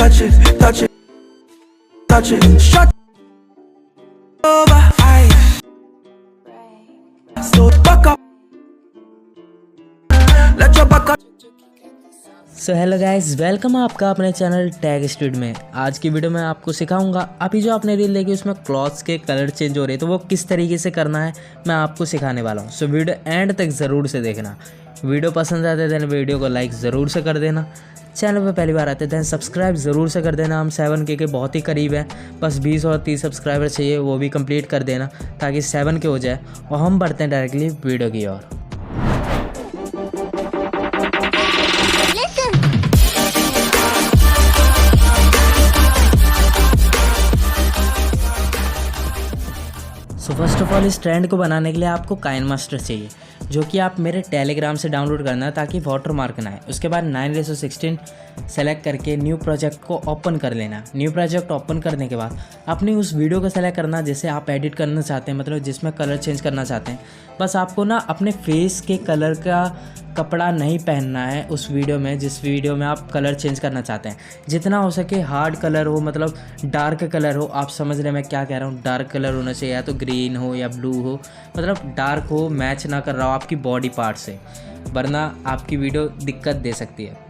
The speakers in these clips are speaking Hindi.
touch it, touch it, touch it. Shut over, so back up, let your back up. So hello guys, welcome आपका अपने चैनल टैग स्टूडियो में। आज की वीडियो में आपको सिखाऊंगा, अभी जो आपने रील देखी उसमें क्लॉथ्स के कलर चेंज हो रहे हैं, तो वो किस तरीके से करना है मैं आपको सिखाने वाला हूँ। सो वीडियो एंड तक ज़रूर से देखना। वीडियो पसंद आते हैं वीडियो को लाइक ज़रूर से कर देना। चैनल पर पहली बार आते हैं सब्सक्राइब ज़रूर से कर देना। हम 7K के बहुत ही करीब हैं, बस 20 और 30 सब्सक्राइबर चाहिए, वो भी कंप्लीट कर देना ताकि 7K हो जाए और हम बढ़ते हैं डायरेक्टली वीडियो की ओर। सो फर्स्ट ऑफ ऑल इस ट्रेंड को बनाने के लिए आपको काइनमास्टर चाहिए, जो कि आप मेरे टेलीग्राम से डाउनलोड करना है ताकि वाटर मार्क ना आए। उसके बाद 9:16 सेलेक्ट करके न्यू प्रोजेक्ट को ओपन कर लेना। न्यू प्रोजेक्ट ओपन करने के बाद अपनी उस वीडियो को सेलेक्ट करना जिसे आप एडिट करना चाहते हैं, मतलब जिसमें कलर चेंज करना चाहते हैं। बस आपको ना अपने फेस के कलर का कपड़ा नहीं पहनना है उस वीडियो में, जिस वीडियो में आप कलर चेंज करना चाहते हैं। जितना हो सके हार्ड कलर हो, मतलब डार्क कलर हो। आप समझ रहे हैं मैं क्या कह रहा हूँ। डार्क कलर होना चाहिए, या तो ग्रीन हो या ब्लू हो, मतलब डार्क हो, मैच ना कर रहा हो आपकी बॉडी पार्ट से, वरना आपकी वीडियो दिक्कत दे सकती है।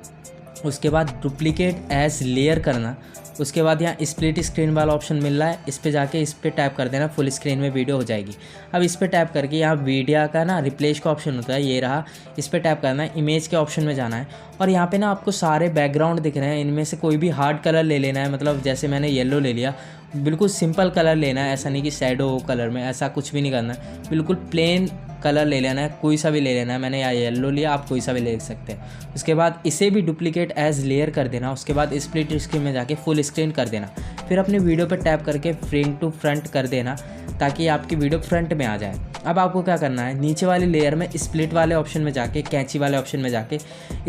उसके बाद डुप्लीकेट एज लेयर करना। उसके बाद यहाँ स्प्लिट स्क्रीन वाला ऑप्शन मिल रहा है, इस पे जाके इस पे टैप कर देना, फुल स्क्रीन में वीडियो हो जाएगी। अब इस पे टैप करके यहाँ वीडियो का ना रिप्लेस का ऑप्शन होता है, ये रहा, इस पे टैप करना है। इमेज के ऑप्शन में जाना है और यहाँ पे ना आपको सारे बैकग्राउंड दिख रहे हैं, इनमें से कोई भी हार्ड कलर ले लेना है। मतलब जैसे मैंने येलो ले लिया, बिल्कुल सिंपल कलर लेना है, ऐसा नहीं कि शैडो कलर में, ऐसा कुछ भी नहीं करना है। बिल्कुल प्लेन कलर ले लेना है, कोई सा भी ले लेना है। मैंने यहाँ येलो लिया, आप कोई सा भी ले सकते हैं। उसके बाद इसे भी डुप्लीकेट एज लेयर कर देना। उसके बाद स्प्लिट स्क्रीन में जाके फुल स्क्रीन कर देना। फिर अपनी वीडियो पर टैप करके फ्रेम टू फ्रंट कर देना ताकि आपकी वीडियो फ्रंट में आ जाए। अब आपको क्या करना है, नीचे वाली लेयर में स्प्लिट वाले ऑप्शन में जाके, कैंची वाले ऑप्शन में जाके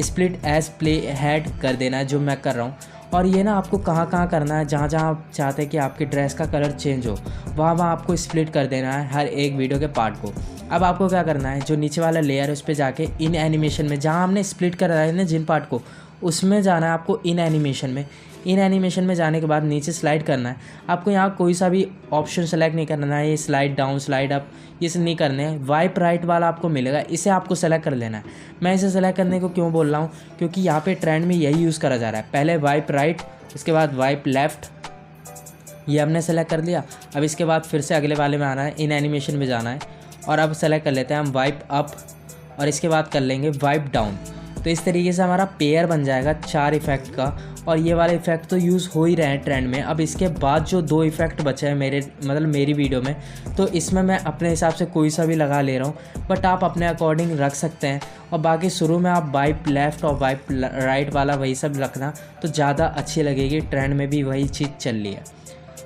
स्प्लिट एज प्ले हेड कर देना है, जो मैं कर रहा हूँ। और ये ना आपको कहाँ कहाँ करना है, जहाँ जहाँ आप चाहते हैं कि आपकी ड्रेस का कलर चेंज हो, वहाँ आपको स्प्लिट कर देना है हर एक वीडियो के पार्ट को। अब आपको क्या करना है, जो नीचे वाला लेयर है उस पर जाके इन एनिमेशन में, जहाँ हमने स्प्लिट कर रहा है ना जिन पार्ट को, उसमें जाना है आपको इन एनिमेशन में। इन एनिमेशन में जाने के बाद नीचे स्लाइड करना है। आपको यहाँ कोई सा भी ऑप्शन सेलेक्ट नहीं करना है, ये स्लाइड डाउन स्लाइड अप ये सब नहीं करने हैं। वाइप राइट वाला आपको मिलेगा, इसे आपको सेलेक्ट कर लेना है। मैं इसे सेलेक्ट करने को क्यों बोल रहा हूँ, क्योंकि यहाँ पे ट्रेंड में यही यूज़ करा जा रहा है। पहले वाइप राइट, उसके बाद वाइप लेफ़्ट, ये हमने सेलेक्ट कर लिया। अब इसके बाद फिर से अगले वाले में आना है, इन एनिमेशन में जाना है और अब सेलेक्ट कर लेते हैं हम वाइप अप और इसके बाद कर लेंगे वाइप डाउन। तो इस तरीके से हमारा पेयर बन जाएगा 4 इफ़ेक्ट का। और ये वाले इफ़ेक्ट तो यूज़ हो ही रहे हैं ट्रेंड में। अब इसके बाद जो 2 इफ़ेक्ट बचे हैं मेरी वीडियो में, तो इसमें मैं अपने हिसाब से कोई सा भी लगा ले रहा हूँ, बट आप अपने अकॉर्डिंग रख सकते हैं। और बाकी शुरू में आप वाइप लेफ़्ट और वाइप राइट वाला वही सब रखना, तो ज़्यादा अच्छी लगेगी। ट्रेंड में भी वही चीज़ चल रही है।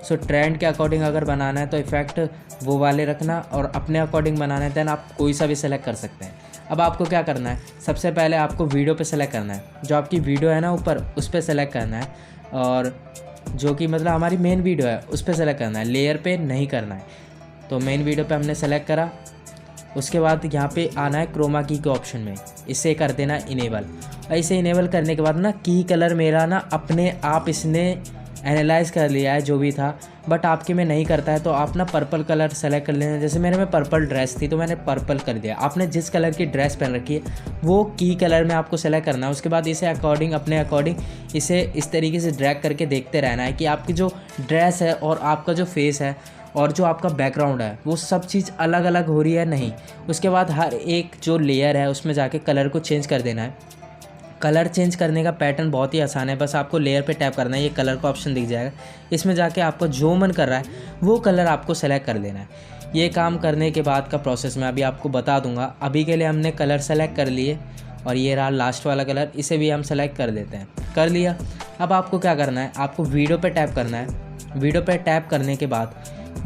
सो ट्रेंड के अकॉर्डिंग अगर बनाना है तो इफ़ेक्ट वो वाले रखना, और अपने अकॉर्डिंग बनाना है देन आप कोई सा भी सेलेक्ट कर सकते हैं। अब आपको क्या करना है, सबसे पहले आपको वीडियो पे सेलेक्ट करना है, जो आपकी वीडियो है ना ऊपर उस पर सेलेक्ट करना है, और जो कि मतलब हमारी मेन वीडियो है उस पर सेलेक्ट करना है, लेयर पे नहीं करना है। तो मेन वीडियो पे हमने सेलेक्ट करा। उसके बाद यहाँ पे आना है क्रोमा की के ऑप्शन में, इसे कर देना इनेबल। और इसे इनेबल करने के बाद ना की कलर मेरा ना अपने आप इसने एनालाइज़ कर लिया है जो भी था, बट आपके में नहीं करता है। तो आप ना पर्पल कलर सेलेक्ट कर लेना। जैसे मेरे में पर्पल ड्रेस थी तो मैंने पर्पल कर दिया। आपने जिस कलर की ड्रेस पहन रखी है वो की कलर में आपको सेलेक्ट करना है। उसके बाद इसे अपने अकॉर्डिंग इसे इस तरीके से ड्रैग करके देखते रहना है कि आपकी जो ड्रेस है और आपका जो फेस है और जो आपका बैकग्राउंड है वो सब चीज़ अलग अलग हो रही है नहीं। उसके बाद हर एक जो लेयर है उसमें जाके कलर को चेंज कर देना है। कलर चेंज करने का पैटर्न बहुत ही आसान है, बस आपको लेयर पे टैप करना है, ये कलर का ऑप्शन दिख जाएगा। इसमें जाके आपको जो मन कर रहा है वो कलर आपको सेलेक्ट कर लेना है। ये काम करने के बाद का प्रोसेस मैं अभी आपको बता दूंगा। अभी के लिए हमने कलर सेलेक्ट कर लिए और ये रहा लास्ट वाला कलर, इसे भी हम सेलेक्ट कर देते हैं। कर लिया। अब आपको क्या करना है, आपको वीडियो पे टैप करना है। वीडियो पे टैप करने के बाद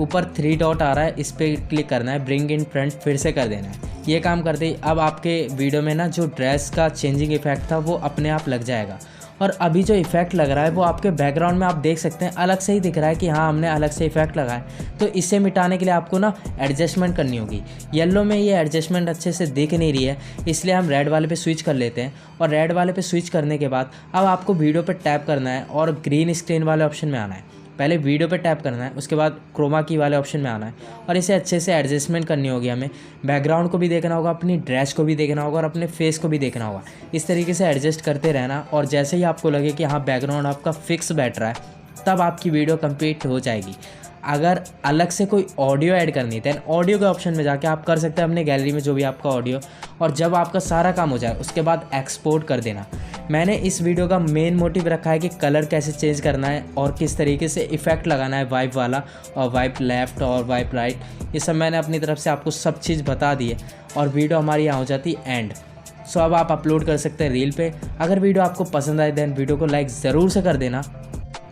ऊपर 3 डॉट आ रहा है, इस पर क्लिक करना है, ब्रिंग इन फ्रंट फिर से कर देना है। ये काम करते ही अब आपके वीडियो में ना जो ड्रेस का चेंजिंग इफेक्ट था वो अपने आप लग जाएगा। और अभी जो इफेक्ट लग रहा है वो आपके बैकग्राउंड में आप देख सकते हैं अलग से ही दिख रहा है कि हाँ हमने अलग से इफेक्ट लगाया। तो इसे मिटाने के लिए आपको ना एडजस्टमेंट करनी होगी। येलो में ये एडजस्टमेंट अच्छे से दिख नहीं रही है, इसलिए हम रेड वाले पे स्विच कर लेते हैं। और रेड वाले पे स्विच करने के बाद अब आपको वीडियो पे टैप करना है और ग्रीन स्क्रीन वाले ऑप्शन में आना है। पहले वीडियो पे टैप करना है, उसके बाद क्रोमा की वाले ऑप्शन में आना है और इसे अच्छे से एडजस्टमेंट करनी होगी। हमें बैकग्राउंड को भी देखना होगा, अपनी ड्रेस को भी देखना होगा और अपने फेस को भी देखना होगा। इस तरीके से एडजस्ट करते रहना और जैसे ही आपको लगे कि हाँ बैकग्राउंड आपका फिक्स बैठ रहा है तब आपकी वीडियो कंप्लीट हो जाएगी। अगर अलग से कोई ऑडियो ऐड करनी है दैन ऑडियो के ऑप्शन में जाके आप कर सकते हैं अपने गैलरी में जो भी आपका ऑडियो, और जब आपका सारा काम हो जाए उसके बाद एक्सपोर्ट कर देना। मैंने इस वीडियो का मेन मोटिव रखा है कि कलर कैसे चेंज करना है और किस तरीके से इफ़ेक्ट लगाना है, वाइप वाला और वाइप लेफ़्ट और वाइप राइट, ये सब मैंने अपनी तरफ से आपको सब चीज़ बता दी है और वीडियो हमारी यहाँ हो जाती है एंड। सो अब आप अपलोड कर सकते हैं रील पे। अगर वीडियो आपको पसंद आए दैन वीडियो को लाइक ज़रूर से कर देना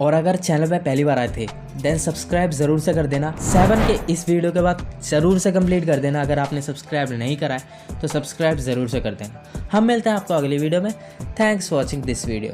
और अगर चैनल पे पहली बार आए थे देन सब्सक्राइब ज़रूर से कर देना। 7 के इस वीडियो के बाद ज़रूर से कंप्लीट कर देना। अगर आपने सब्सक्राइब नहीं करा है तो सब्सक्राइब ज़रूर से कर देना। हम मिलते हैं आपको अगली वीडियो में। Thanks for watching this video.